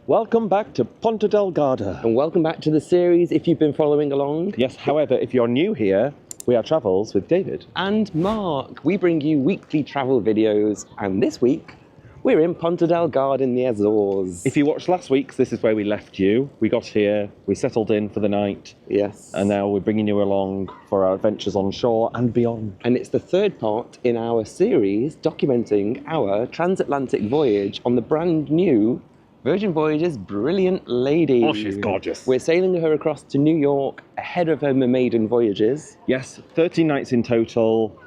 Welcome back to Ponta Delgada. And welcome back to the series if you've been following along. Yes, however, if you're new here, we are Travels with David. And Mark. We bring you weekly travel videos, and this week we're in Ponta Delgada in the Azores. If you watched last week's, this is where we left you. We got here, we settled in for the night. Yes. And now we're bringing you along for our adventures on shore and beyond. And it's the third part in our series documenting our transatlantic voyage on the brand new Virgin Voyages Brilliant Lady. Oh, she's gorgeous. We're sailing her across to New York ahead of her maiden voyages. Yes, 13 nights in total.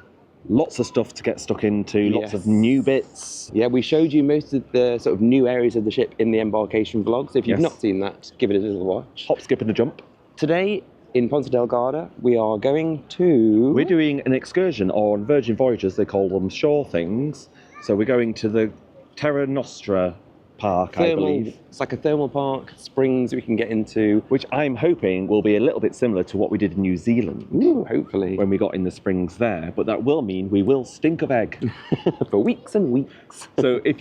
Lots of stuff to get stuck into, lots of new bits. Yeah, we showed you most of the sort of new areas of the ship in the embarkation vlog, so if you've Yes. not seen that, give it a little watch. Hop, skip and a jump. Today, in Ponta Delgada, we are going to... We're doing an excursion on Virgin Voyages, they call them shore things. So we're going to the Terra Nostra Park, I believe. It's like a thermal park, springs we can get into. Which I'm hoping will be a little bit similar to what we did in New Zealand. Ooh, hopefully. When we got in the springs there. But that will mean we will stink of egg. For weeks and weeks. So if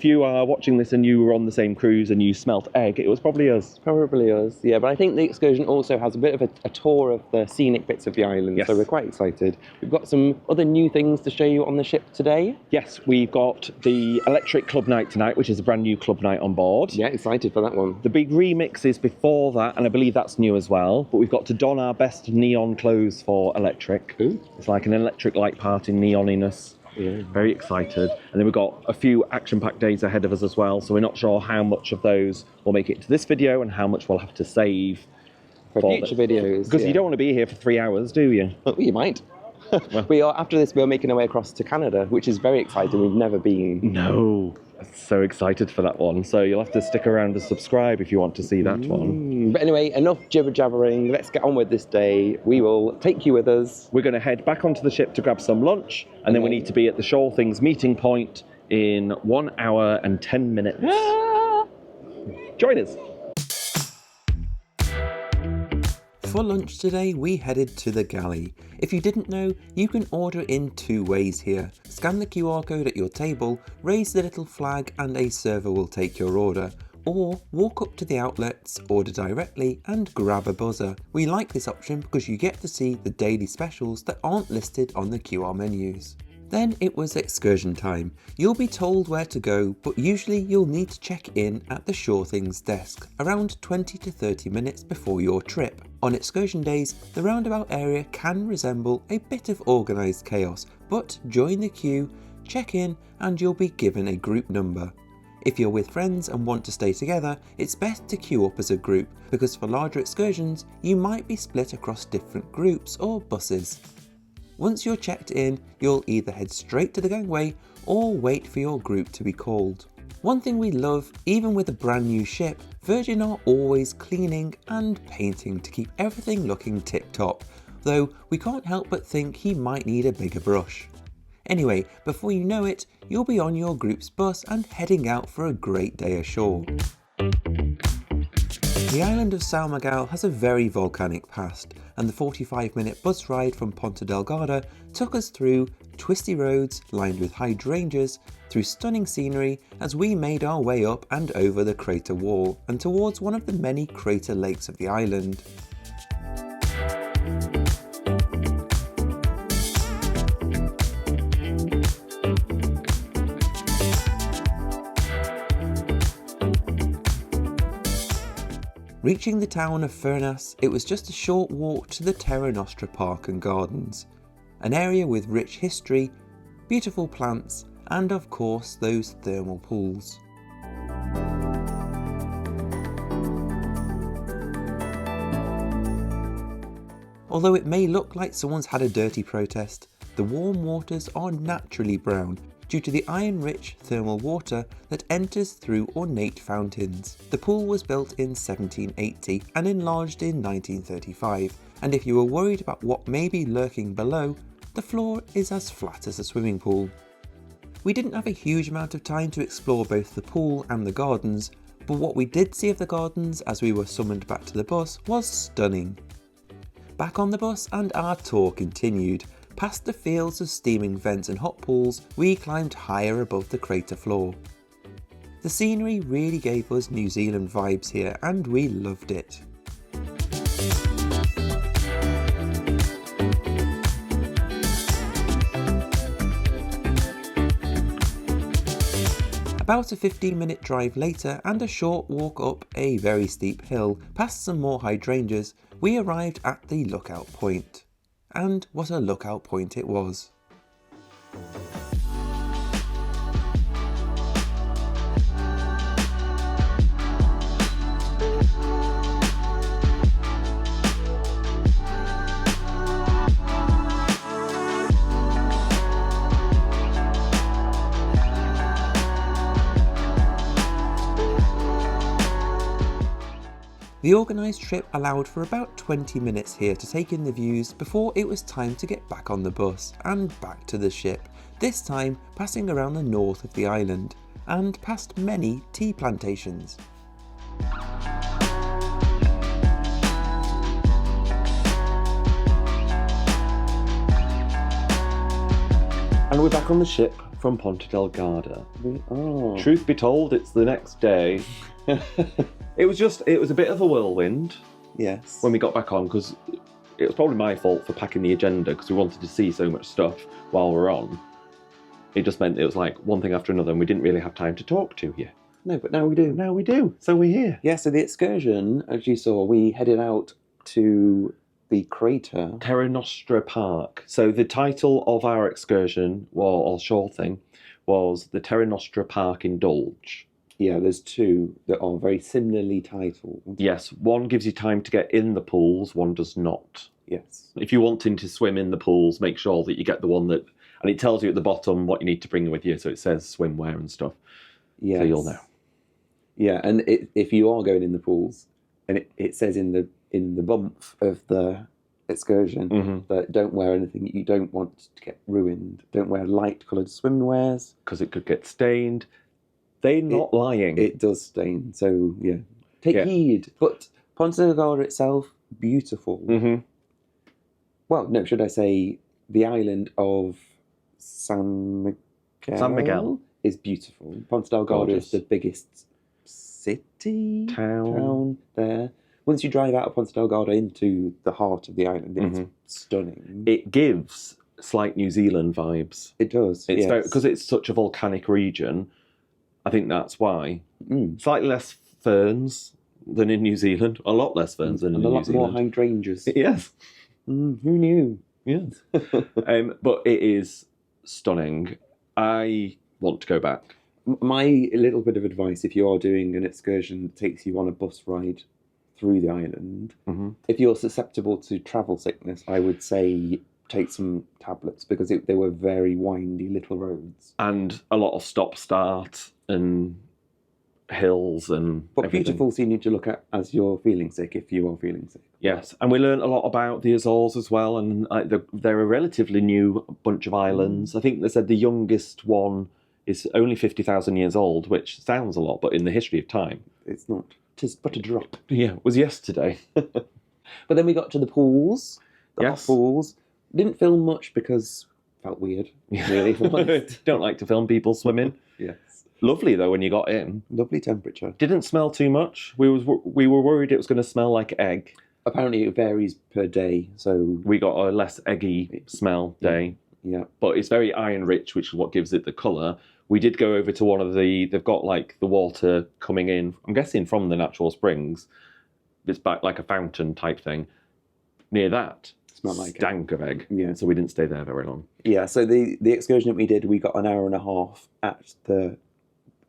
you are watching this and you were on the same cruise and you smelt egg, it was probably us. Probably us, yeah. But I think the excursion also has a bit of a tour of the scenic bits of the island, Yes. so we're quite excited. We've got some other new things to show you on the ship today. Yes, we've got the electric club night tonight, which is a brand new club night on board. Yeah, excited for that one. The big remix is before that, and I believe that's new as well. But we've got to don our best neon clothes for electric. Ooh. It's like an electric light party neoniness. Yeah. Very excited. And then we've got a few action-packed days ahead of us as well, so we're not sure how much of those will make it to this video and how much we'll have to save For future videos. Because you don't want to be here for 3 hours, do you? Well, you might. After this, we're making our way across to Canada, which is very exciting. We've never been. No. So excited for that one. So you'll have to stick around and subscribe if you want to see that one. But anyway, enough jibber-jabbering. Let's get on with this day. We will take you with us. We're going to head back onto the ship to grab some lunch, and then we need to be at the Shore Things meeting point in 1 hour and 10 minutes. Join us. For lunch today, we headed to the galley. If you didn't know, you can order in 2 ways here. Scan the QR code at your table, raise the little flag and a server will take your order. Or walk up to the outlets, order directly and grab a buzzer. We like this option because you get to see the daily specials that aren't listed on the QR menus. Then it was excursion time. You'll be told where to go, but usually you'll need to check in at the Shore Things desk around 20 to 30 minutes before your trip. On excursion days, the roundabout area can resemble a bit of organised chaos, but join the queue, check in, and you'll be given a group number. If you're with friends and want to stay together, it's best to queue up as a group, because for larger excursions, you might be split across different groups or buses. Once you're checked in, you'll either head straight to the gangway or wait for your group to be called. One thing we love, even with a brand new ship, Virgin are always cleaning and painting to keep everything looking tip-top, though we can't help but think he might need a bigger brush. Anyway, before you know it, you'll be on your group's bus and heading out for a great day ashore. The island of São Miguel has a very volcanic past, and the 45-minute bus ride from Ponta Delgada took us through twisty roads lined with hydrangeas, through stunning scenery as we made our way up and over the crater wall and towards one of the many crater lakes of the island. Reaching the town of Furnas, it was just a short walk to the Terra Nostra Park and Gardens, an area with rich history, beautiful plants, and of course those thermal pools. Although it may look like someone's had a dirty protest, the warm waters are naturally brown due to the iron-rich thermal water that enters through ornate fountains. The pool was built in 1780 and enlarged in 1935, and if you were worried about what may be lurking below, the floor is as flat as a swimming pool. We didn't have a huge amount of time to explore both the pool and the gardens, but what we did see of the gardens as we were summoned back to the bus was stunning. Back on the bus and our tour continued. Past the fields of steaming vents and hot pools, we climbed higher above the crater floor. The scenery really gave us New Zealand vibes here and we loved it. About a 15-minute drive later and a short walk up a very steep hill past some more hydrangeas, we arrived at the lookout point. And what a lookout point it was. The organised trip allowed for about 20 minutes here to take in the views before it was time to get back on the bus and back to the ship, this time passing around the north of the island and past many tea plantations. And we're back on the ship from Ponta Delgada. We are. Truth be told, it's the next day. It was a bit of a whirlwind Yes. when we got back on, because it was probably my fault for packing the agenda, because we wanted to see so much stuff while we're on. It just meant it was like one thing after another and we didn't really have time to talk to you. No, but now we do. Now we do, so we're here. Yeah, so the excursion, as you saw, we headed out to the crater. Terra Nostra Park. So the title of our excursion, or shore thing, was the Terra Nostra Park Indulge. Yeah, there's two that are very similarly titled. Yes, one gives you time to get in the pools, one does not. Yes. If you're wanting to swim in the pools, make sure that you get the one that, and it tells you at the bottom what you need to bring with you, so it says swimwear and stuff. Yes. So you'll know. Yeah, and if you are going in the pools, and it says in the bump of the excursion that don't wear anything you don't want to get ruined. Don't wear light coloured swimwears. Because it could get stained. They're not lying. It does stain, so yeah. Take heed. But Ponta Delgada itself, beautiful. Well, no, should I say the island of San Miguel is beautiful. Ponta Delgada is the biggest town there. Once you drive out of Ponta Delgada into the heart of the island, it's stunning. It gives slight New Zealand vibes. It does. It's because it's such a volcanic region. I think that's why. Slightly less ferns than in New Zealand. A lot less ferns than in New Zealand. And a lot more hydrangeas. Yes. Who knew? Yes. But it is stunning. I want to go back. My little bit of advice, if you are doing an excursion that takes you on a bus ride through the island, if you're susceptible to travel sickness, I would say take some tablets, because they were very windy little roads. And a lot of stop-start and hills and But everything. beautiful scenery to look at as you're feeling sick, if you are feeling sick. Yes, and we learned a lot about the Azores as well, and they're a relatively new bunch of islands. I think they said the youngest one is only 50,000 years old, which sounds a lot, but in the history of time, It's not. 'Tis but a drop. yeah, it was yesterday. But then we got to the pools. The hot Yes. pools. Didn't film much because felt weird, really. if I'm honest. Don't like to film people swimming. Yes. Lovely though when you got in. Lovely temperature. Didn't smell too much. We were worried it was going to smell like egg. Apparently it varies per day, so We got a less eggy smell day, yeah. but it's very iron rich, which is what gives it the colour. We did go over to one of they've got like the water coming in, I'm guessing from the natural springs. It's back like a fountain type thing. Near that, Smelled like stank of egg. Yeah. So we didn't stay there very long. Yeah, so the excursion that we did, we got an hour and a half at the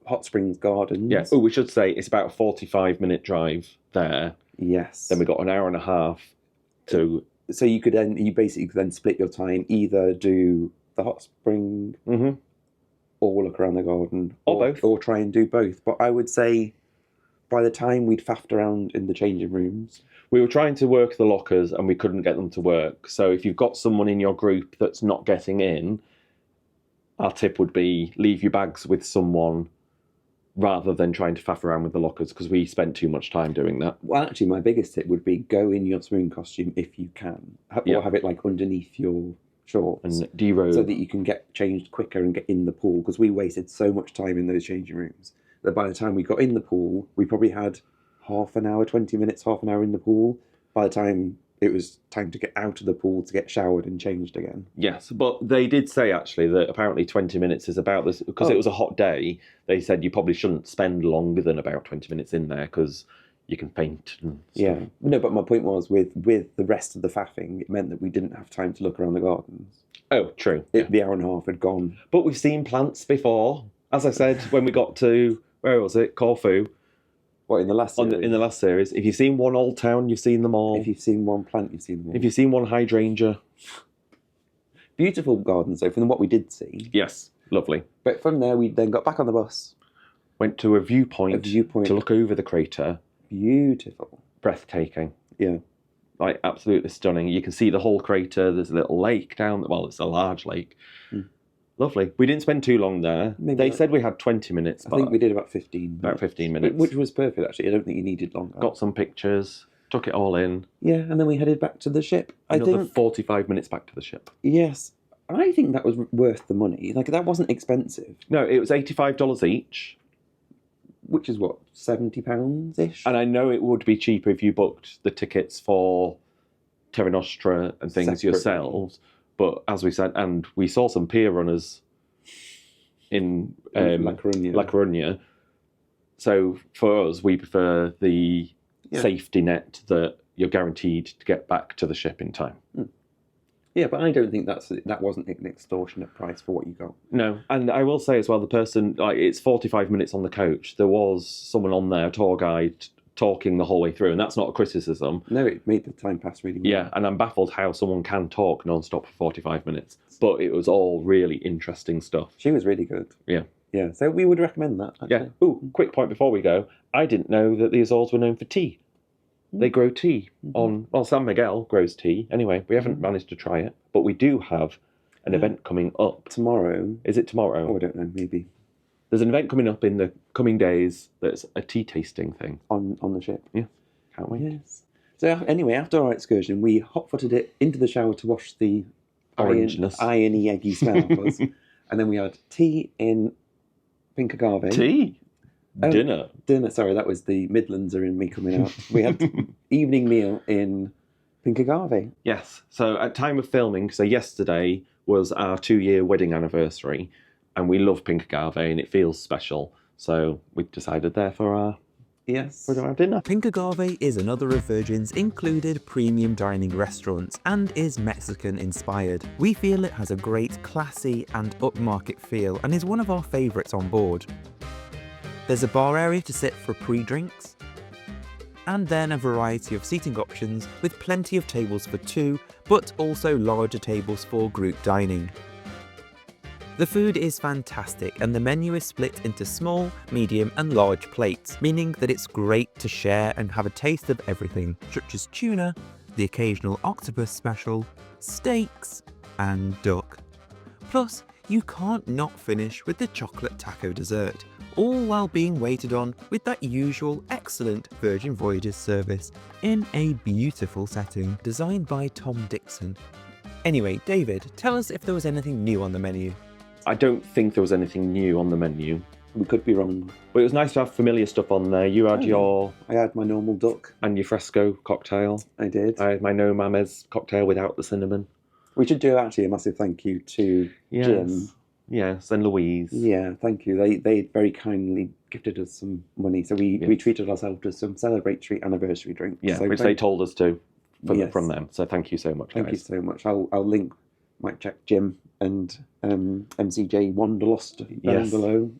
Hot Springs Gardens. Yes. Oh, we should say it's about a 45-minute drive there. Yes. Then we got an hour and a half to. So you basically then split your time, either do the hot spring or look around the garden. Or both. Or try and do both. But I would say by the time we'd faffed around in the changing rooms. We were trying to work the lockers and we couldn't get them to work. So if you've got someone in your group that's not getting in, our tip would be leave your bags with someone rather than trying to faff around with the lockers, because we spent too much time doing that. Well, actually, my biggest tip would be go in your swimming costume if you can. Or have it like underneath your shorts. And derobe. So that you can get changed quicker and get in the pool, because we wasted so much time in those changing rooms. that by the time we got in the pool, we probably had half an hour, 20 minutes, half an hour in the pool. By the time it was time to get out of the pool to get showered and changed again. Yes, but they did say actually that apparently 20 minutes is about this, because it was a hot day. They said you probably shouldn't spend longer than about 20 minutes in there because you can paint and stuff. Yeah. No, but my point was with the rest of the faffing, it meant that we didn't have time to look around the gardens. Oh, true. The hour and a half had gone. But we've seen plants before. As I said, when we got to, where was it? Corfu. What, in the last series? In the last series. If you've seen one Old Town, you've seen them all. If you've seen one plant, you've seen them all. If you've seen one hydrangea. Beautiful gardens, though, from what we did see. Yes, lovely. But from there, we then got back on the bus. Went to a viewpoint to look over the crater. Beautiful. Breathtaking. Yeah. Like, absolutely stunning. You can see the whole crater. There's a little lake down. Well, it's a large lake. Lovely. We didn't spend too long there. They said we had 20 minutes. I think we did about 15. About 15 minutes. Which was perfect, actually. I don't think you needed longer. Got some pictures. Took it all in. Yeah, and then we headed back to the ship. Another 45 minutes back to the ship. Yes. I think that was worth the money. Like, that wasn't expensive. No, it was $85 each. Which is, what, £70-ish? And I know it would be cheaper if you booked the tickets for Terra Nostra and things yourselves. But as we said, and we saw some pier runners in La Coruña. So for us, we prefer the safety net that you're guaranteed to get back to the ship in time. Yeah, but I don't think that wasn't an extortionate price for what you got. No, and I will say as well, the person, like, it's 45 minutes on the coach. There was someone on there, a tour guide, talking the whole way through, and that's not a criticism. No, it made the time pass really well. Yeah, and I'm baffled how someone can talk non-stop for 45 minutes. But it was all really interesting stuff. She was really good. Yeah. Yeah, so we would recommend that, actually. Yeah. Ooh, quick point before we go. I didn't know that the Azores were known for tea. They grow tea well, San Miguel grows tea. Anyway, we haven't managed to try it, but we do have an event coming up. Tomorrow. Is it tomorrow? Oh, I don't know, maybe. There's an event coming up in the coming days that's a tea tasting thing. On the ship? Yeah. Can't wait. Yes. So anyway, after our excursion, we hot-footed it into the shower to wash the Orangeness. irony, eggy smell off us. And then we had tea in pink agave. Tea? Dinner. Sorry, that was the Midlandser in me coming out. We had evening meal in pink agave. Yes. So at time of filming, so yesterday was our 2-year wedding anniversary, and we love pink agave and it feels special. So we decided there for our dinner. Pink Agave is another of Virgin's included premium dining restaurants and is Mexican inspired. We feel it has a great classy and upmarket feel and is one of our favourites on board. There's a bar area to sit for pre-drinks, and then a variety of seating options with plenty of tables for 2, but also larger tables for group dining. The food is fantastic and the menu is split into small, medium and large plates, meaning that it's great to share and have a taste of everything, such as tuna, the occasional octopus special, steaks and duck. Plus, you can't not finish with the chocolate taco dessert, all while being waited on with that usual excellent Virgin Voyages service in a beautiful setting designed by Tom Dixon. Anyway, David, tell us if there was anything new on the menu. I don't think there was anything new on the menu. We could be wrong. But it was nice to have familiar stuff on there. You had I had my normal duck. And your fresco cocktail. I did. I had my No Mames cocktail without the cinnamon. We should do actually a massive thank you to Jim. Yes, and Louise. Yeah, thank you. They very kindly gifted us some money, so we treated ourselves to some celebratory anniversary drinks. Yeah, so which they told us to from them. So thank you so much. Thank you so much. I'll link Mike Jack, Jim, and MCJ Wanderlust down below.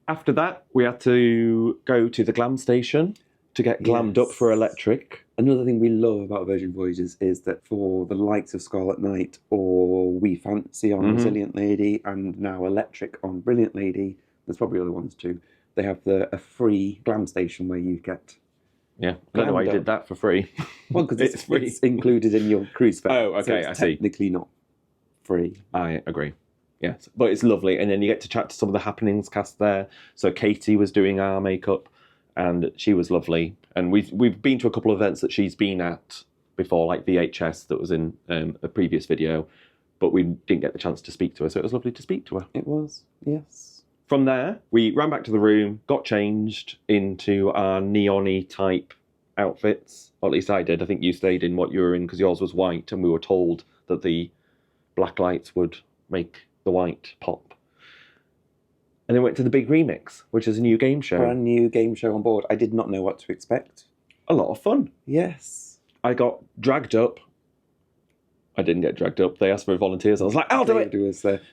After that, we had to go to the glam station to get glammed up for electric. Another thing we love about Virgin Voyages is that for the likes of Scarlet Knight or We Fancy on Resilient Lady and now Electric on Brilliant Lady, there's probably other ones too, they have a free glam station where you get... Yeah, I don't know why you did that for free. Well, because it's free. It's included in your cruise fare. Oh, okay, so I see. Technically not free. I agree. Yes, but it's lovely. And then you get to chat to some of the happenings cast there. So Katie was doing our makeup, and she was lovely. And we've been to a couple of events that she's been at before, like VHS that was in a previous video, but we didn't get the chance to speak to her. So it was lovely to speak to her. It was, yes. From there, we ran back to the room, got changed into our neon-y type outfits. Or at least I did. I think you stayed in what you were in because yours was white, and we were told that the black lights would make the white pop. And then went to the big remix, which is a new game show. Brand new game show on board. I did not know what to expect. A lot of fun. Yes. I got dragged up. I didn't get dragged up. They asked for volunteers. I was like, I'll do it.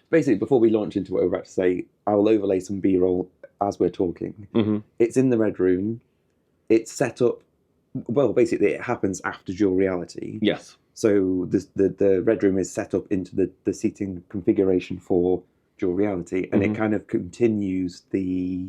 Basically, before we launch into what we're about to say, I'll overlay some B-roll as we're talking. Mm-hmm. It's in the red room. It's set up. Well, basically, it happens after dual reality. Yes. So the red room is set up into the seating configuration for dual reality, and it kind of continues the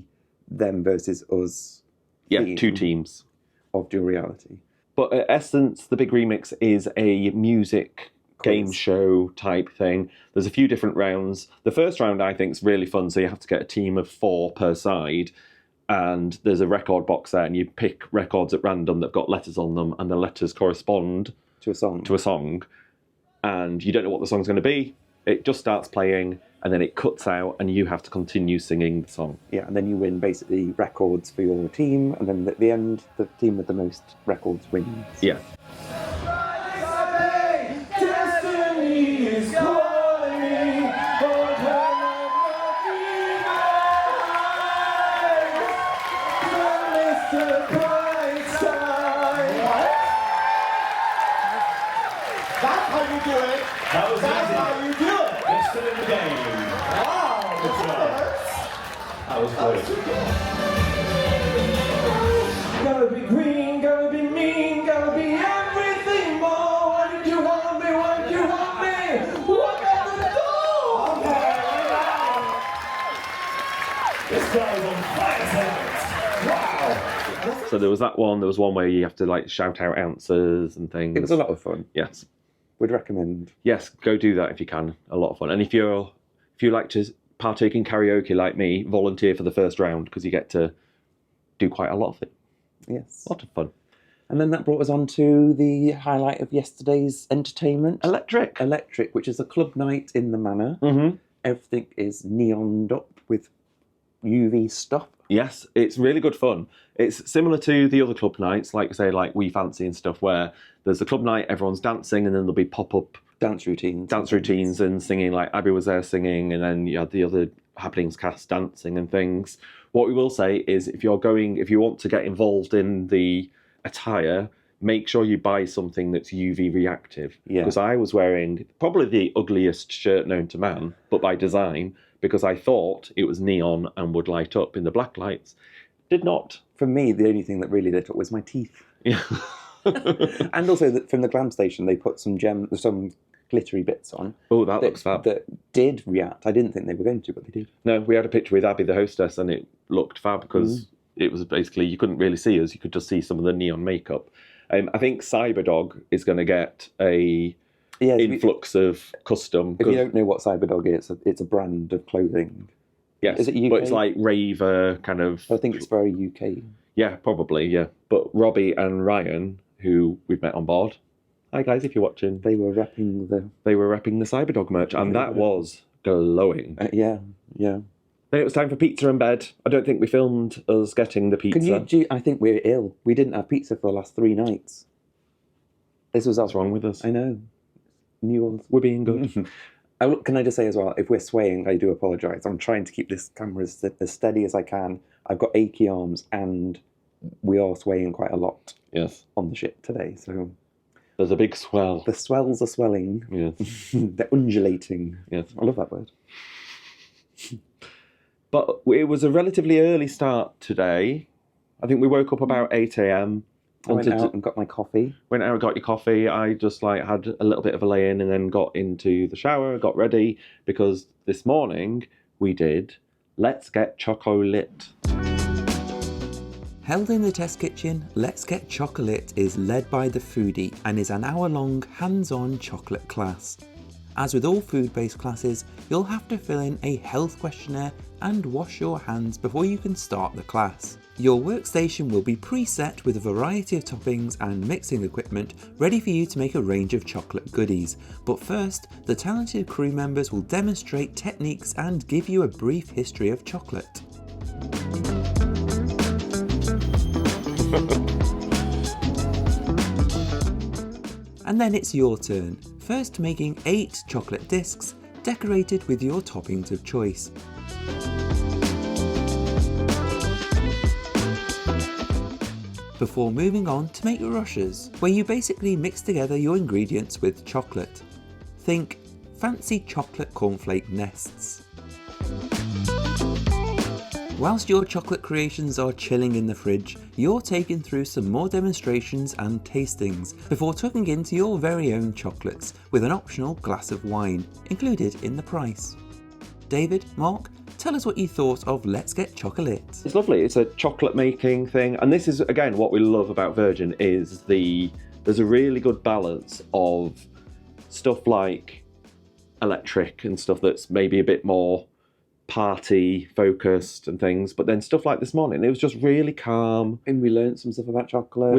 them versus us. Yeah, two teams of dual reality. But in essence, the big remix is a music game show type thing. There's a few different rounds. The first round I think is really fun, so you have to get a team of 4 per side, and there's a record box there, and you pick records at random that've got letters on them, and the letters correspond to a song. And you don't know what the song's going to be. It just starts playing, and then it cuts out, and you have to continue singing the song. Yeah, and then you win basically records for your team, and then at the end, the team with the most records wins. Yeah. Gotta be green, gotta be mean, gotta be everything more. What did you want me? What did you want me? Walk out the door. This guy's on fire tonight. Wow. So there was that one. There was one where you have to like shout out answers and things. It was a lot of fun. Yes. Would recommend. Yes, go do that if you can. A lot of fun. And if you like to partake in karaoke like me, volunteer for the first round because you get to do quite a lot of it. Yes. A lot of fun. And then that brought us on to the highlight of yesterday's entertainment. Electric, which is a club night in the Manor. Mm-hmm. Everything is neoned up with UV stuff. Yes, it's really good fun. It's similar to the other club nights, like say, like We Fancy and stuff, where there's a club night, everyone's dancing, and then there'll be pop-up dance routines and singing. Like Abby was there singing, and then you had the other happenings cast dancing and things. What we will say is, if you want to get involved in the attire, make sure you buy something that's UV reactive. Yeah. Because I was wearing probably the ugliest shirt known to man, but by design, because I thought it was neon and would light up in the black lights. Did not. For me, the only thing that really lit up was my teeth. Yeah. And also from the glam station, they put some glittery bits on. Oh, that looks fab. That did react. I didn't think they were going to, but they did. No, we had a picture with Abby, the hostess, and it looked fab because it was basically, you couldn't really see us. You could just see some of the neon makeup. I think Cyberdog is going to get a influx of custom. If you don't know what Cyberdog is, it's a brand of clothing. Yes, is it UK? But it's like raver kind of... I think it's very UK. Yeah, probably, yeah. But Robbie and Ryan, who we've met on board, hi guys, if you're watching. They were repping the Cyberdog merch, and that was glowing. Yeah. Then it was time for pizza and bed. I don't think we filmed us getting the pizza. I think we're ill. We didn't have pizza for the last 3 nights. This was What's wrong with us? I know. We're being good. Can I just say as well, if we're swaying, I do apologise. I'm trying to keep this camera as steady as I can. I've got achy arms, and we are swaying quite a lot. Yes. On the ship today, so... There's a big swell. The swells are swelling. Yes. They're undulating. Yes. I love that word. But it was a relatively early start today. I think we woke up about 8 a.m. I went out and got my coffee. Went out and got your coffee. I just had a little bit of a lay-in and then got into the shower, got ready, because this morning we did Let's Get Choco-lit. Held in the test kitchen, Let's Get Choco-lit is led by the foodie and is an hour-long hands-on chocolate class. As with all food-based classes, you'll have to fill in a health questionnaire and wash your hands before you can start the class. Your workstation will be preset with a variety of toppings and mixing equipment ready for you to make a range of chocolate goodies. But first, the talented crew members will demonstrate techniques and give you a brief history of chocolate. And then it's your turn, first making 8 chocolate discs decorated with your toppings of choice. Before moving on to make rushes, where you basically mix together your ingredients with chocolate. Think fancy chocolate cornflake nests. Whilst your chocolate creations are chilling in the fridge, you're taken through some more demonstrations and tastings before tucking into your very own chocolates with an optional glass of wine included in the price. David, Mark, tell us what you thought of Let's Get Choco-lit. It's lovely. It's a chocolate making thing, and this is again what we love about Virgin is there's a really good balance of stuff like electric and stuff that's maybe a bit more party focused and things, but then stuff like this morning, it was just really calm. And we learned some stuff about chocolate.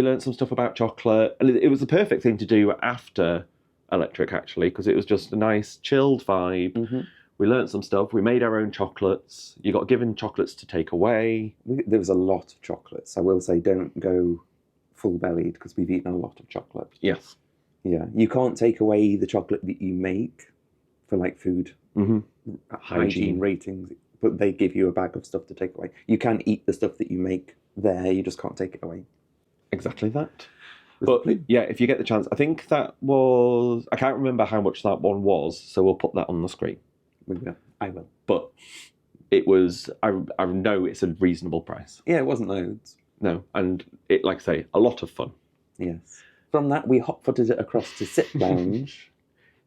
And it was the perfect thing to do after electric, actually, because it was just a nice chilled vibe. Mm-hmm. We learnt some stuff. We made our own chocolates. You got given chocolates to take away. There was a lot of chocolates. I will say, don't go full-bellied because we've eaten a lot of chocolate. Yes. Yeah. You can't take away the chocolate that you make for like food hygiene ratings, but they give you a bag of stuff to take away. You can eat the stuff that you make there. You just can't take it away. Exactly that. But yeah, if you get the chance, I think that was... I can't remember how much that one was, so we'll put that on the screen. I will. But it was, I know it's a reasonable price. Yeah, it wasn't loads. No, and it, like I say, a lot of fun. Yes. From that, we hot-footed it across to Sit Lounge.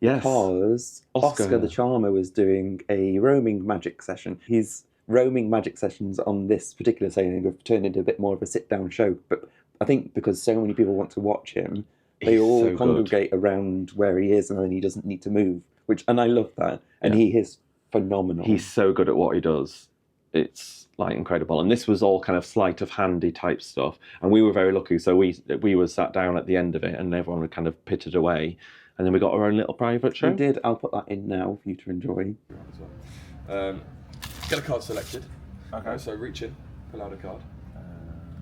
Yes. Because Oscar the Charmer was doing a roaming magic session. His roaming magic sessions on this particular sailing have turned into a bit more of a sit-down show. But I think because so many people want to watch him, they all so congregate around where he is, and then he doesn't need to move. And I love that. And he is phenomenal. He's so good at what he does. It's like incredible. And this was all kind of sleight of handy type stuff. And we were very lucky. So we were sat down at the end of it and everyone kind of pitted away. And then we got our own little private show. We did. I'll put that in now for you to enjoy. Get a card selected. Okay. So reach in, pull out a card.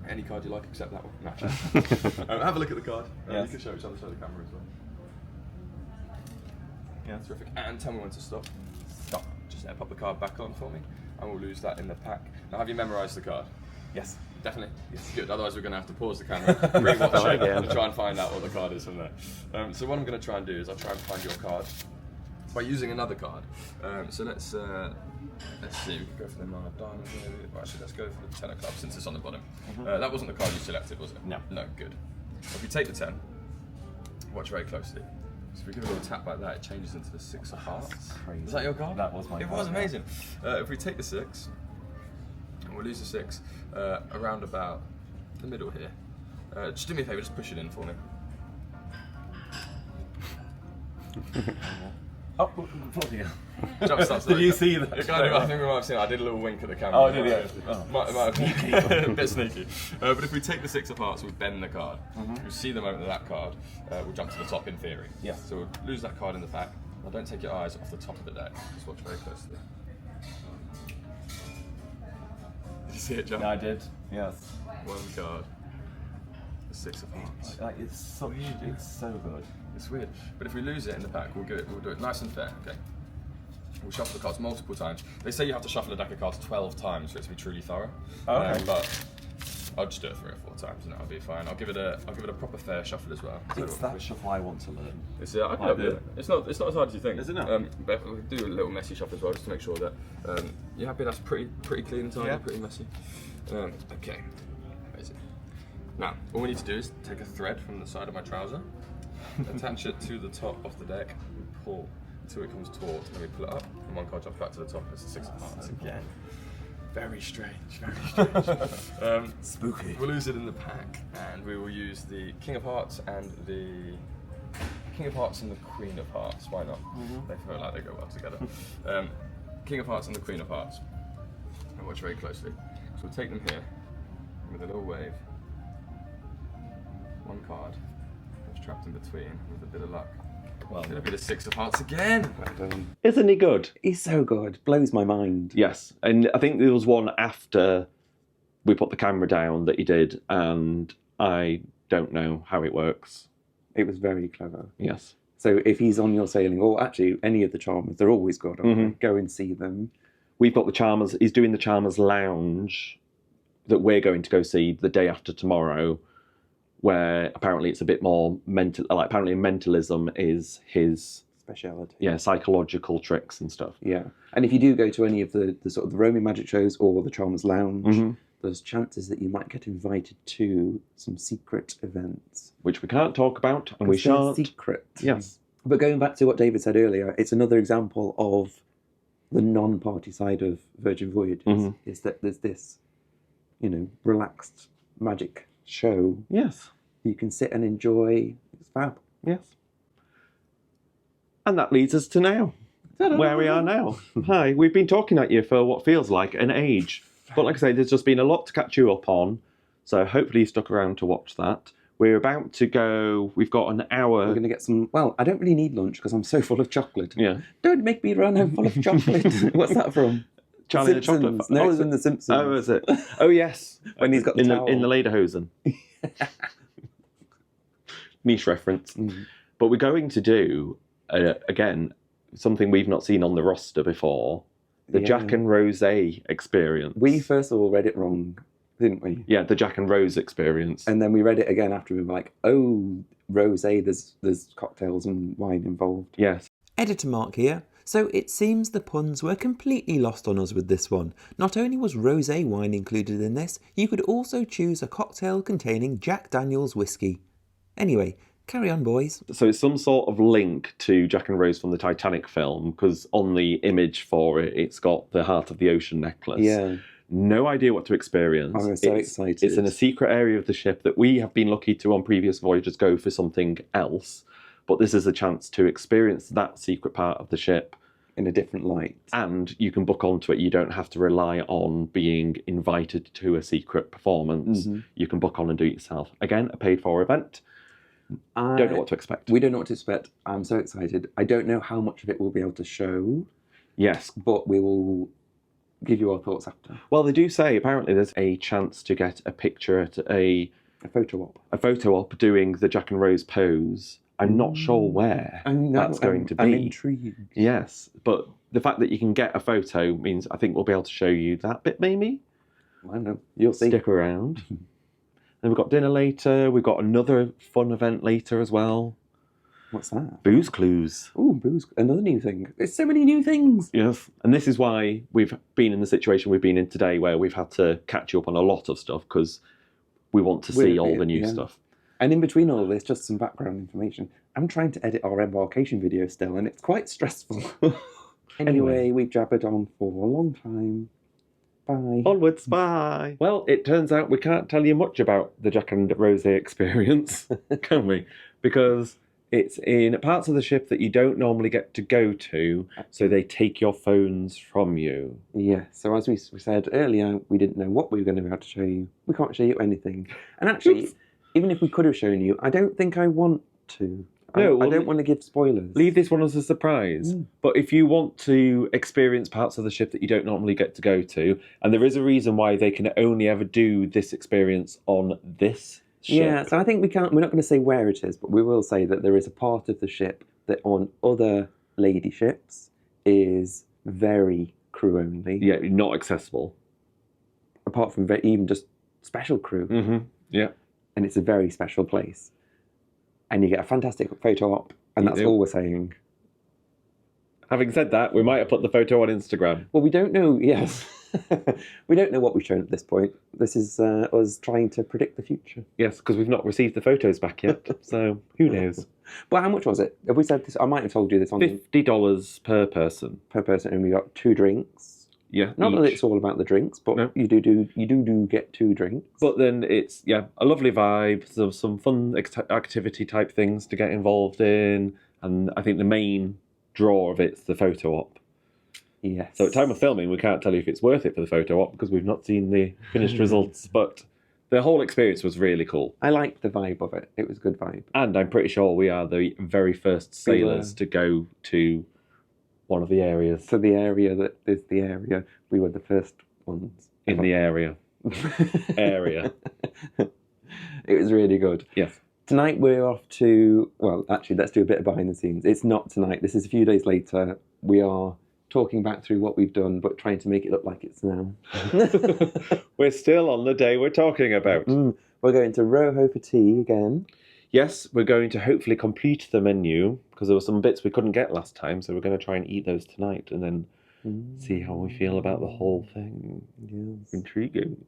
Any card you like except that one. Matches. Have a look at the card. You can show each other side of the camera as well. Yeah, terrific. And tell me when to stop. Stop. Just pop the card back on for me, and we'll lose that in the pack. Now, have you memorised the card? Yes. Definitely. Yes. Good. Otherwise, we're going to have to pause the camera, rewatch it, and try and find out what the card is from there. So what I'm going to try and do is I'll try and find your card by using another card. So let's see. We can go for the 9 of diamonds. Well, actually, let's go for the 10 of clubs since it's on the bottom. That wasn't the card you selected, was it? No. No. Good. If we take the 10, watch very closely. So if we give it a little tap like that, it changes into the 6 of hearts. Crazy. Is that your card? That was my card. It was amazing. If we take the 6, and we'll lose the 6 around about the middle here. Just do me a favour, just push it in for me. Oh, bloody hell. Jump starts. Did you see that? I think we might have seen it. I did a little wink at the camera. Oh, did you? Oh. Might have been a bit sneaky. But if we take the 6 of hearts, we bend the card. We see the moment of that card, we'll jump to the top in theory. Yeah. So we'll lose that card in the pack. Now don't take your eyes off the top of the deck. Just watch very closely. Did you see it jump? Yeah, I did. Yes. One card. The 6 of hearts. Like, it's so good. It's weird. But if we lose it in the pack, we'll do it nice and fair, okay? We'll shuffle the cards multiple times. They say you have to shuffle a deck of cards 12 times for it to be truly thorough. Okay. But I'll just do it 3 or 4 times and that'll be fine. I'll give it a proper fair shuffle as well. It's that shuffle I want to learn. It's not as hard as you think. Is it not? But we'll do a little messy shuffle as well, just to make sure that you're happy. That's pretty clean and tidy, pretty messy. Okay. Amazing. Now, all we need to do is take a thread from the side of my trouser, attach it to the top of the deck, and pull until it comes taut, and then we pull it up, and one card jumps back to the top. It's the 6 of hearts again. Very strange, very strange. Spooky. We'll lose it in the pack, and we will use the King of Hearts and the Queen of Hearts. Why not? They feel like they go well together. King of Hearts and the Queen of Hearts. And watch very closely. So we'll take them here, with a little wave. One card that's trapped in between with a bit of luck. Well, it'll be the 6 of hearts again. Isn't he good? He's so good. Blows my mind. Yes, and I think there was one after we put the camera down that he did, and I don't know how it works. It was very clever. Yes. So if he's on your sailing, or actually any of the Charmers, they're always good. Go and see them. We've got the Charmers. He's doing the Charmers Lounge that we're going to go see the day after tomorrow, where apparently it's a bit more mental. Like apparently mentalism is his speciality. Yeah, psychological tricks and stuff. Yeah, and if you do go to any of the sort of the Roman magic shows or the Charmers Lounge, there's chances that you might get invited to some secret events, which we can't talk about, and we shan't. Secret. Yes. But going back to what David said earlier, it's another example of the non-party side of Virgin Voyages. Is that there's this, relaxed magic show. Yes. You can sit and enjoy. It's fab. Yes. And that leads us to now. Ta-da. Where we are now. Hi, we've been talking at you for what feels like an age. But like I say, there's just been a lot to catch you up on. So hopefully you stuck around to watch that. We're about to go, we've got an hour. We're going to get some, well, I don't really need lunch because I'm so full of chocolate. Yeah. Don't make me run, I'm full of chocolate. What's that from? Charlie the Chocolate. No, it's in The Simpsons. Oh, is it? Oh, yes. When he's got the towel. In the Lederhosen. Niche reference. But we're going to do, again, something we've not seen on the roster before. The Jack and Rosé experience. We first of all read it wrong, didn't we? Yeah, the Jack and Rose experience. And then we read it again after we were like, oh, rosé, there's cocktails and wine involved. Yes. Editor Mark here. So it seems the puns were completely lost on us with this one. Not only was rosé wine included in this, you could also choose a cocktail containing Jack Daniel's whiskey. Anyway, carry on, boys. So it's some sort of link to Jack and Rose from the Titanic film, because on the image for it, it's got the Heart of the Ocean necklace. Yeah. No idea what to experience. I'm so excited. It's in a secret area of the ship that we have been lucky to on previous voyages go for something else. But this is a chance to experience that secret part of the ship in a different light. And you can book onto it. You don't have to rely on being invited to a secret performance. You can book on and do it yourself. Again, a paid-for event. Don't know what to expect. We don't know what to expect. I'm so excited. I don't know how much of it we'll be able to show. Yes. But we will give you our thoughts after. Well, they do say apparently there's a chance to get a picture at a photo op. A photo op doing the Jack and Rose pose. I'm not sure where that's going to be. I'm intrigued. Yes, but the fact that you can get a photo means I think we'll be able to show you that bit, maybe. I don't know. You'll see. Stick around. Then we've got dinner later. We've got another fun event later as well. What's that? Booze Clues. Oh, booze. Another new thing. There's so many new things. Yes. And this is why we've been in the situation we've been in today, where we've had to catch you up on a lot of stuff because we want to see all the new stuff. And in between all this, just some background information. I'm trying to edit our embarkation video still, and it's quite stressful. Anyway, we've jabbered on for a long time. Bye. Onwards, bye. Well, it turns out we can't tell you much about the Jack and Rosé experience, can we? Because it's in parts of the ship that you don't normally get to go to, so they take your phones from you. Yeah, so as we said earlier, we didn't know what we were going to be able to show you. We can't show you anything. And actually, even if we could have shown you, I don't think I want to. No, I don't want to give spoilers. Leave this one as a surprise. But if you want to experience parts of the ship that you don't normally get to go to, and there is a reason why they can only ever do this experience on this ship. Yeah, so I think we're not going to say where it is, but we will say that there is a part of the ship that on other lady ships is very crew only. Yeah, not accessible. Apart from even just special crew. Yeah. And it's a very special place. And you get a fantastic photo op, and that's all we're saying. Having said that, we might have put the photo on Instagram. Well, we don't know, yes. We don't know what we've shown at this point. This is us trying to predict the future. Yes, because we've not received the photos back yet, so who knows? But how much was it? Have we said this? I might have told you this on $50 per person. Per person, and we got 2 drinks. Yeah, not that it's all about the drinks, but you do get 2 drinks. But then it's a lovely vibe, some fun activity type things to get involved in, and I think the main draw of it's the photo op. Yes. So at time of filming, we can't tell you if it's worth it for the photo op because we've not seen the finished results, but The whole experience was really cool. I liked the vibe of it. It was a good vibe. And I'm pretty sure we are the very first sailors to go to one of the areas. So the area that is the area, we were the first ones. In the area. Area. It was really good. Yes. Tonight we're off to, well, actually, let's do a bit of behind the scenes. It's not tonight. This is a few days later. We are talking back through what we've done, but trying to make it look like it's now. We're still on the day we're talking about. We're going to Rojo for tea again. Yes, we're going to hopefully complete the menu, because there were some bits we couldn't get last time, so we're going to try and eat those tonight, and then see how we feel about the whole thing. Yes. Intriguing.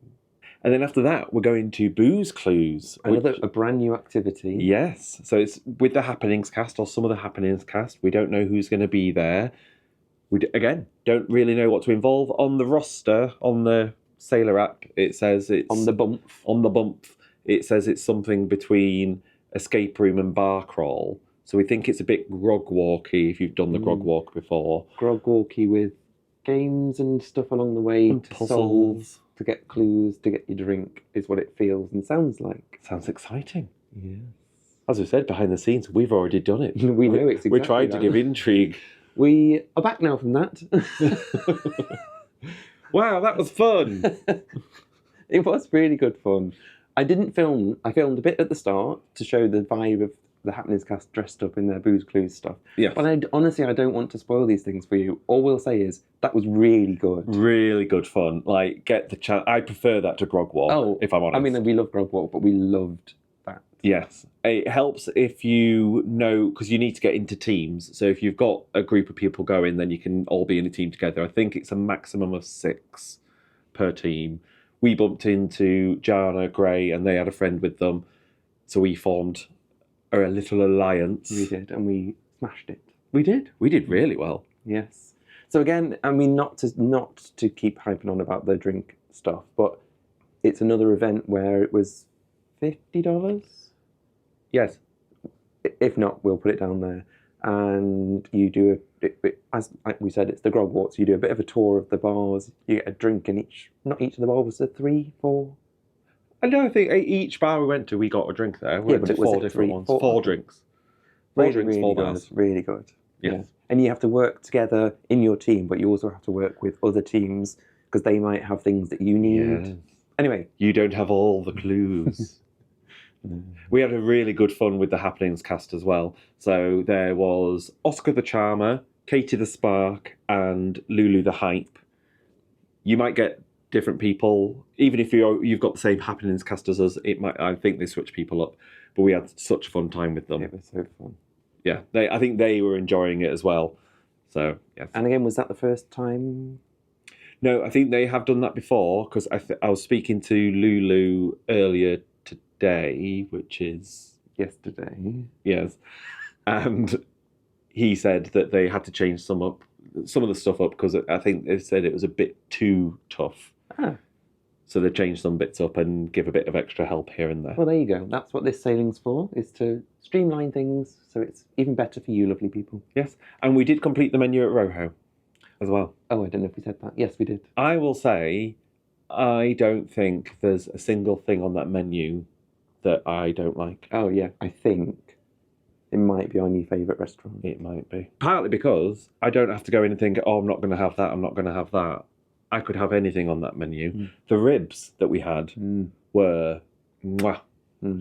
And then after that, we're going to Booze Clues. A brand new activity. Yes. So it's with the Happenings cast, or some of the Happenings cast. We don't know who's going to be there. We, again, don't really know what to involve. On the roster, on the Sailor app, it says it's... On the bump. On the bump. It says it's something between escape room and bar crawl. So we think it's a bit grog walky, if you've done the grog walk before. Grog walky with games and stuff along the way. And to puzzles. solve, to get clues, to get your drink, is what it feels and sounds like. Sounds exciting. Yeah. As we said, behind the scenes, we've already done it. We know it's exactly We're trying to that. give intrigue. We are back now from that. Wow, that was fun. It was really good fun. I didn't film. I filmed a bit at the start to show the vibe of the Happenings cast dressed up in their Booze Clues stuff. Yeah. But honestly, I don't want to spoil these things for you. All we'll say is that was really good. Really good fun. Like, get the chance. I prefer that to Grog Walk, if I'm honest. I mean, we love Grog Walk, but we loved that. Yes. It helps if you know, because you need to get into teams. So if you've got a group of people going, then you can all be in a team together. I think it's a maximum of 6 per team. We bumped into Jana Gray, and they had a friend with them. So we formed a little alliance. We did, and we smashed it. We did. We did really well. Yes. So again, I mean, not to keep hyping on about the drink stuff, but it's another event where it was $50. Yes. If not, we'll put it down there. And you do as we said, it's the Grog Walk. So you do a bit of a tour of the bars. You get a drink in not each of the bars, was there 3, 4? I don't think each bar we went to, we got a drink there. We went to 4 different ones. 4 drinks. 4 Really, drinks, really 4 good, bars. really good. Yes. Yeah. And you have to work together in your team, but you also have to work with other teams because they might have things that you need. Yes. Anyway. You don't have all the clues. We had a really good fun with the Happenings cast as well. So there was Oscar the Charmer, Katie the Spark, and Lulu the Hype. You might get different people, even if you've got the same Happenings cast as us. I think they switch people up, but we had such a fun time with them. It was so fun. Yeah, I think they were enjoying it as well. So yes. And again, was that the first time? No, I think they have done that before, because I was speaking to Lulu earlier today, which is yesterday. Yes, and he said that they had to change some of the stuff up because I think they said it was a bit too tough. Ah. So they changed some bits up and give a bit of extra help here and there. Well, there you go. That's what this sailing's for, is to streamline things so it's even better for you lovely people. Yes, and we did complete the menu at Rojo as well. Oh, I don't know if we said that. Yes, we did. I will say, I don't think there's a single thing on that menu that I don't like. Oh, yeah. I think it might be our new favourite restaurant. It might be. Partly because I don't have to go in and think, oh, I'm not going to have that, I'm not going to have that. I could have anything on that menu. The ribs that we had were mwah,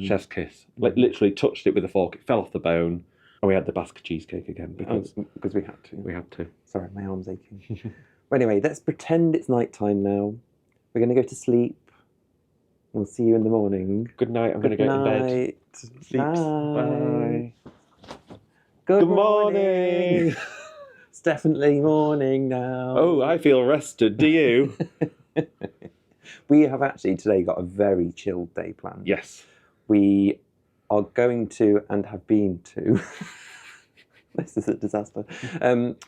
chef's kiss. Like, literally touched it with a fork, it fell off the bone, and we had the Basque cheesecake again because we had to. We had to. Sorry, my arm's aching. Well, anyway, let's pretend it's night time now. We're going to go to sleep. We'll see you in the morning. Good night. I'm going to go to bed. Sleeps. Bye. Good morning. It's definitely morning now. Oh, I feel rested. Do you? We have actually today got a very chilled day planned. Yes. We are going to and have been to. This is a disaster.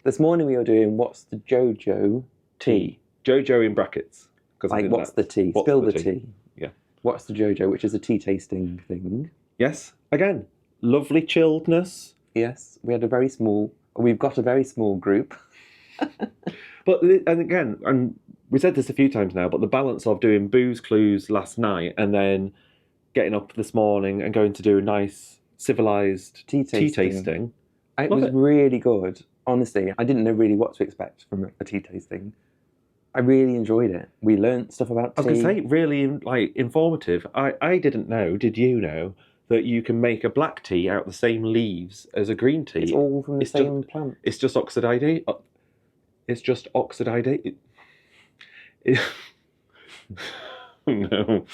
This morning we are doing what's the JoJo Tea. JoJo in brackets. Like, what's the tea? Spill the tea. Yeah. What's the JoJo, which is a tea tasting thing. Yes. Again, lovely chilledness. Yes. We've got a very small group. But, and again, and we said this a few times now, but the balance of doing booze clues last night and then getting up this morning and going to do a nice civilised tea tasting. It was really good. Honestly, I didn't know really what to expect from a tea tasting. I really enjoyed it. We learnt stuff about tea. I was going to say, really informative. I didn't know, did you know, that you can make a black tea out of the same leaves as a green tea? It's all from the same plant. It's just oxidized. It's just oxidized. No.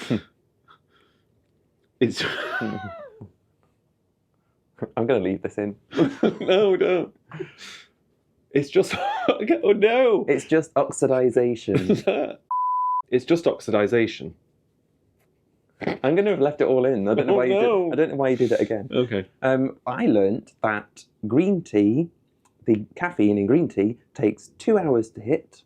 It's. I'm going to leave this in. No, don't. It's just. Oh no! It's just oxidization. It's just oxidization. I'm going to have left it all in. I don't know why you did. I don't know why you did it again. Okay. I learnt that green tea, the caffeine in green tea, takes 2 hours to hit,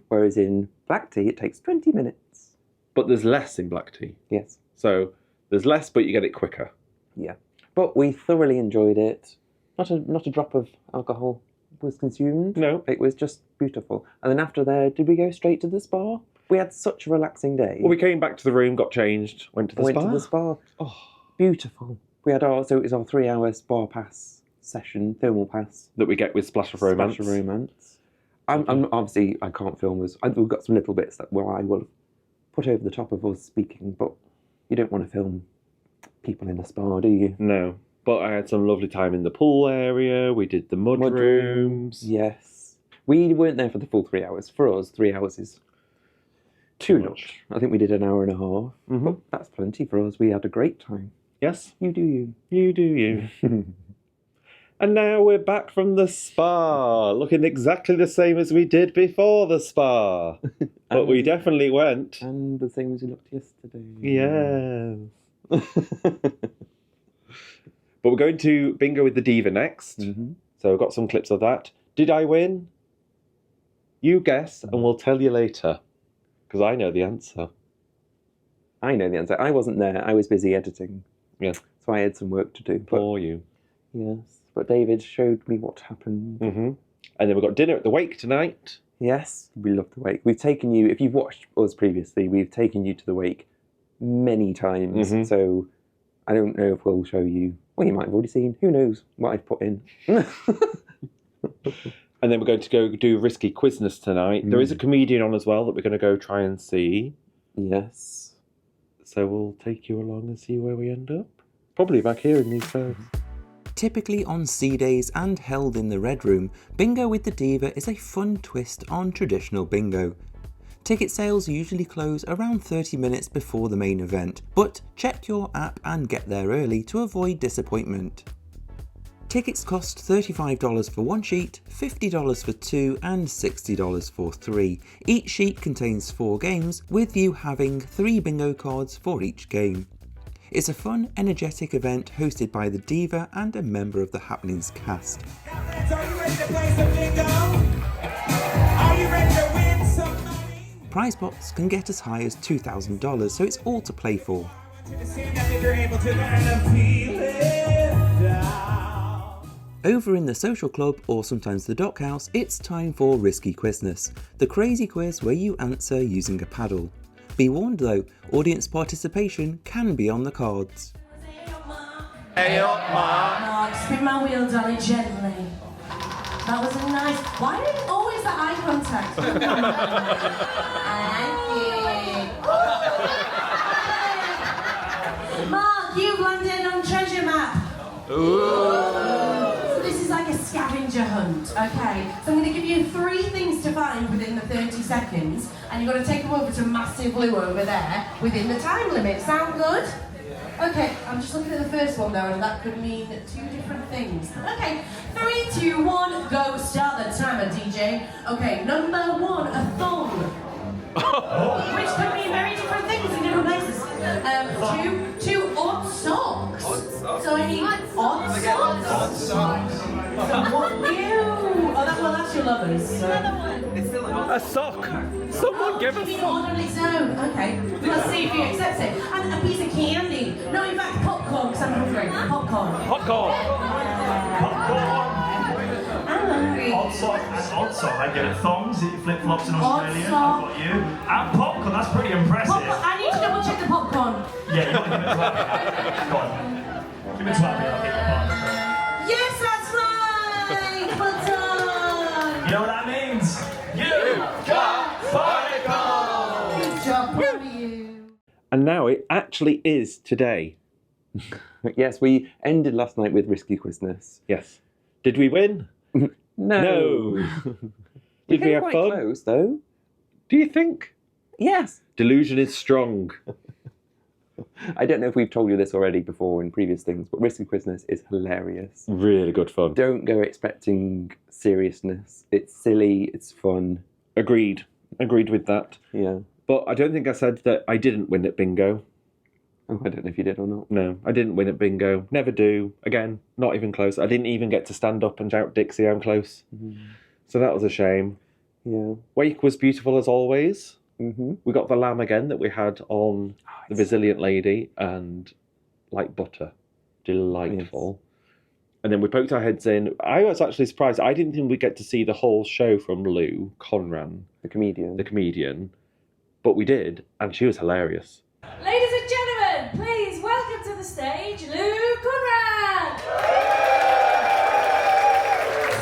whereas in black tea it takes 20 minutes. But there's less in black tea. Yes. So there's less, but you get it quicker. Yeah. But we thoroughly enjoyed it. Not a drop of alcohol was consumed. No. It was just beautiful. And then after there, did we go straight to the spa? We had such a relaxing day. Well, we came back to the room, got changed, went to the spa. Oh, beautiful. We had so it was our 3 hour spa pass session, thermal pass. That we get with Splash of Romance. Splash of Romance. I'm obviously, I can't film us. We've got some little bits that I will put over the top of us speaking, but you don't want to film people in a spa, do you? No. But I had some lovely time in the pool area. We did the mud rooms. Yes. We weren't there for the full 3 hours. For us, 3 hours is too much. I think we did an hour and a half. But that's plenty for us. We had a great time. Yes. You do you. You do you. And now we're back from the spa, looking exactly the same as we did before the spa. But we definitely went. And the same as you looked yesterday. Yes. But we're going to bingo with the Diva next. So I've got some clips of that. Did I win? You guess, and we'll tell you later. Because I know the answer. I know the answer. I wasn't there. I was busy editing. Yeah. So I had some work to do. For you. Yes. But David showed me what happened. And then we've got dinner at the Wake tonight. Yes. We love the Wake. We've taken you, if you've watched us previously, we've taken you to the Wake many times. So I don't know if we'll show you. Well, you might have already seen. Who knows what I've put in. And then we're going to go do Risky Quizness tonight. There is a comedian on as well that we're going to go try and see. Yes. So we'll take you along and see where we end up. Probably back here in these cells. Typically on sea days and held in the Red Room, Bingo with the Diva is a fun twist on traditional bingo. Ticket sales usually close around 30 minutes before the main event, but check your app and get there early to avoid disappointment. Tickets cost $35 for one sheet, $50 for two, and $60 for three. Each sheet contains 4 games, with you having 3 bingo cards for each game. It's a fun, energetic event hosted by the Diva and a member of the Happenings cast. Prize pots can get as high as $2,000, so it's all to play for. Over in the social club, or sometimes the dockhouse, it's time for Risky Quizness, the crazy quiz where you answer using a paddle. Be warned though, audience participation can be on the cards. Hey up, Mark. Spin my wheel, darling, gently. That was a nice. Why did always that eye contact? Thank you. Mark, you've landed on treasure map. So this is like a scavenger hunt, okay? So I'm going to give you 3 things to find within the 30 seconds, and you've got to take them over to Massive Blue over there within the time limit. Sound good? Okay, I'm just looking at the first one though, and that could mean 2 different things. Okay, 3, 2, 1, go, start the timer, DJ. Okay, number 1, a thong. Which could mean very different things in different places. 2, odd socks. So I mean, odd socks. Ew. Well, that's your lovers. So. A sock! Someone give a sock! On its own. Okay, let's see if you accept it. And a piece of candy. No, in fact, popcorn, because I'm hungry. Popcorn. Popcorn! I'm hungry. odd sock and odd sock. I get it. Thongs, flip-flops in Australia. I've sock. got you. And popcorn, that's pretty impressive. I need to double check the popcorn. Yeah, you got to give it to Abby. Go on. Give it to Abby, I'll get your partner. Yes, that's right! Well done! You know what that means? You got particles! Good job, proud of you. And now it actually is today. Yes, we ended last night with Risky Quizness. Yes. Did we win? No. Did we have quite fun? close, though. Do you think? Yes. Delusion is strong. I don't know if we've told you this already before in previous things, but Risky Quizness is hilarious. Really good fun. Don't go expecting seriousness. It's silly, it's fun. Agreed. Agreed with that. Yeah. But I don't think I said that I didn't win at bingo. Oh, I don't know if you did or not. No, I didn't win at bingo. Never do. Again, not even close. I didn't even get to stand up and shout, Dixie, I'm close. Mm-hmm. So that was a shame. Yeah. Wake was beautiful as always. Mm-hmm. We got the lamb again that we had on the Resilient Lady and like butter. Delightful. Yes. And then we poked our heads in. I was actually surprised. I didn't think we'd get to see the whole show from Lou Conran. The comedian. But we did, and she was hilarious. Ladies and gentlemen, please welcome to the stage, Lou Conrad!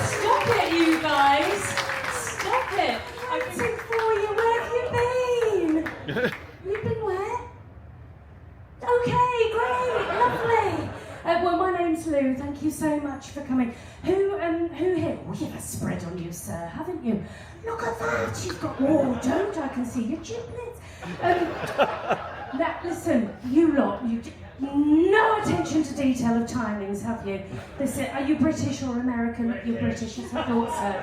Stop it, you guys! Stop it! I'm sick for you. Where have you been? You've been where? Okay, great, lovely. Well, my name's Lou. Thank you so much for coming. Who here? Oh, you've a spread on you, sir, haven't you? Look at that. You've got. Oh, don't I can see your giblets. Now, listen, you lot. You no attention to detail of timings, have you? Listen, are you British or American? You're British. I thought so.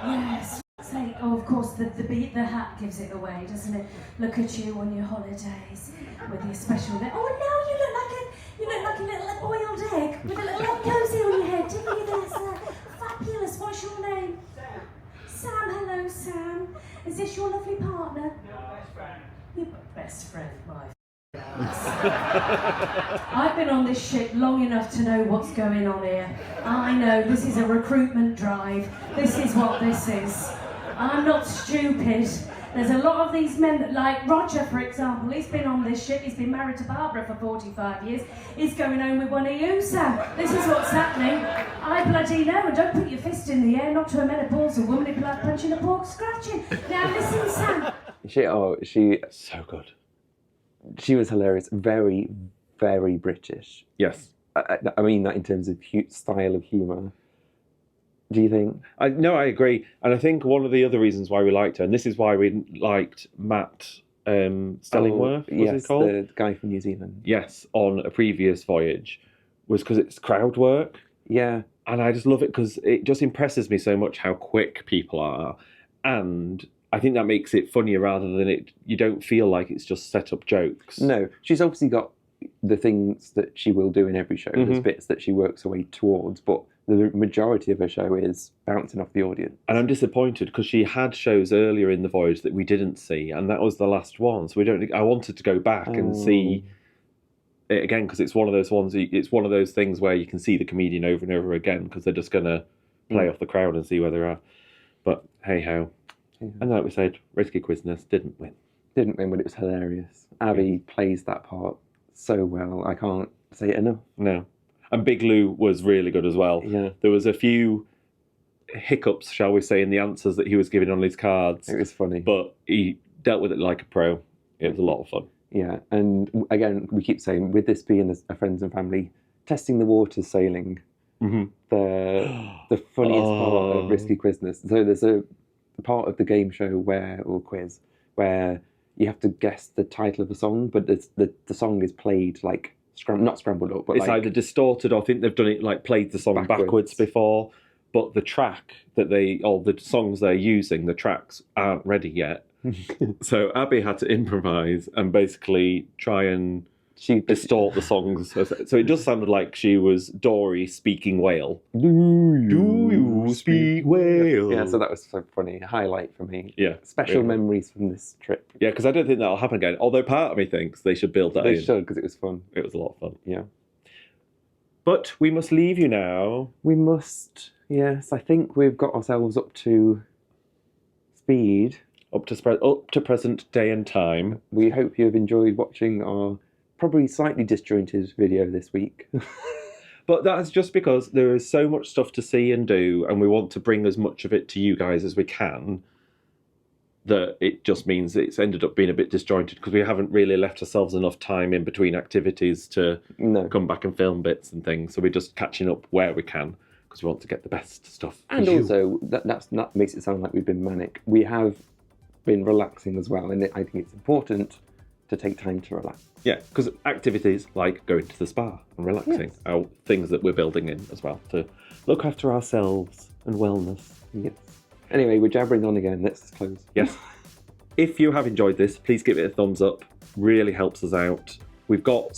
Yes. Say, oh, of course, the hat gives it away, doesn't it? Look at you on your holidays with your special. Oh no, you look like a little boiled egg with a little cozy on your head, didn't you? That's fabulous. What's your name? Sam. Hello, Sam. Is this your lovely partner? No, best friend. Your best friend, my. I've been on this ship long enough to know what's going on here. I know this is a recruitment drive. This is what this is. I'm not stupid. There's a lot of these men that, like Roger, for example, he's been on this ship, he's been married to Barbara for 45 years, he's going home with one of you, Sam. This is what's happening. I bloody know, and don't put your fist in the air, not to a menopausal woman who'd be like punching a pork scratching. Now listen, Sam. She So good. She was hilarious. Very, very British. Yes. I mean that in terms of style of humour. Do you think? No, I agree. And I think one of the other reasons why we liked her, and this is why we liked Matt Stellingworth, yes, he called? the guy from New Zealand. Yes, on a previous voyage, was because it's crowd work. Yeah. And I just love it because it just impresses me so much how quick people are. And I think that makes it funnier rather than you don't feel like it's just set up jokes. No, she's obviously got the things that she will do in every show. Mm-hmm. There's bits that she works her way towards, but the majority of her show is bouncing off the audience. And I'm disappointed because she had shows earlier in the voyage that we didn't see, and that was the last one. So I wanted to go back and see it again because it's one of those ones. It's one of those things where you can see the comedian over and over again because they're just going to play off the crowd and see where they're at. But hey ho. Yeah. And like we said, Risky Quizness didn't win. Didn't win, but it was hilarious. Abby plays that part so well. I can't say it enough. No. And Big Lou was really good as well. Yeah. There was a few hiccups, shall we say, in the answers that he was giving on his cards. It was funny. But he dealt with it like a pro. It was a lot of fun. Yeah, and again, we keep saying, with this being a friends and family, testing the waters sailing, the funniest part of Risky Quizness. So there's a part of the game show or quiz where you have to guess the title of the song, but the song is played like not scrambled up, but it's either distorted or I think they've done it like played the song backwards before, but the track the songs they're using, the tracks aren't ready yet. So Abby had to improvise and basically try and distort the songs. So it just sounded like she was Dory speaking whale. Do you speak whale? Yeah, so that was so funny. A highlight for me. Yeah. Special memories from this trip. Yeah, because I don't think that'll happen again. Although part of me thinks they should build that in. They should, because it was fun. It was a lot of fun. Yeah. But we must leave you now. We must. Yes, I think we've got ourselves up to speed. Up to present day and time. We hope you have enjoyed watching our probably slightly disjointed video this week. But that's just because there is so much stuff to see and do, and we want to bring as much of it to you guys as we can, that it just means it's ended up being a bit disjointed because we haven't really left ourselves enough time in between activities to come back and film bits and things. So we're just catching up where we can because we want to get the best stuff. And also, that makes it sound like we've been manic. We have been relaxing as well, and I think it's important to take time to relax. Yeah, because activities like going to the spa and relaxing are things that we're building in as well to look after ourselves and wellness. Yes. Anyway, we're jabbering on again. Let's close. Yes. If you have enjoyed this, please give it a thumbs up. Really helps us out. We've got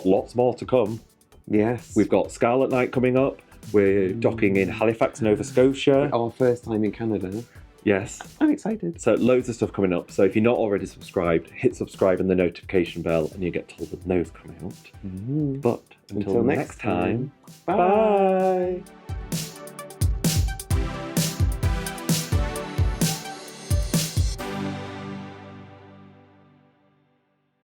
lots more to come. Yes. We've got Scarlet Night coming up. We're docking in Halifax, Nova Scotia. Our first time in Canada. Yes. I'm excited. So loads of stuff coming up. So if you're not already subscribed, hit subscribe and the notification bell and you get told when those come out. But until next time, bye.